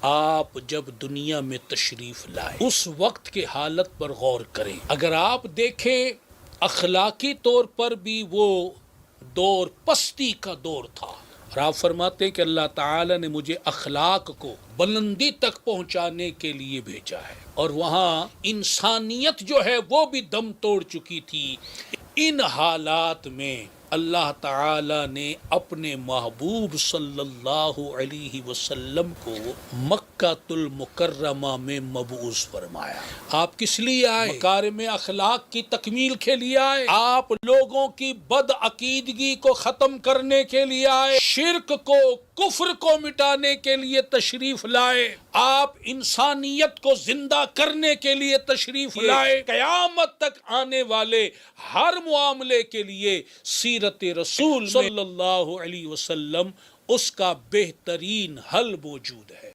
आप जब दुनिया में तशरीफ लाए उस वक्त के हालत पर गौर करें। अगर आप देखें अखलाकी तौर पर भी वो दौर पस्ती का दौर था, और आप फरमाते कि अल्लाह ताला ने मुझे अखलाक को बुलंदी तक पहुंचाने के लिए भेजा है, और वहाँ इंसानियत जो है वो भी दम तोड़ चुकी थी। इन हालात में अल्लाह ताला ने अपने महबूब सल्लल्लाहु अलैहि वसल्लम को मक्कातुल मुकर्रमा में मबूस फरमाया। आप किस लिए आए? मकारिम अखलाक की तकमील के लिए आए। आप लोगों की बदअकीदगी को खत्म करने के लिए आए। शिर्क को, कुफ्र को मिटाने के लिए तशरीफ लाए। आप इंसानियत को जिंदा करने के लिए तशरीफ लाए। कयामत तक आने वाले हर मुआमले के लिए सीरत रसूल सल्लल्लाहु अलैहि वसल्लम उसका बेहतरीन हल मौजूद है।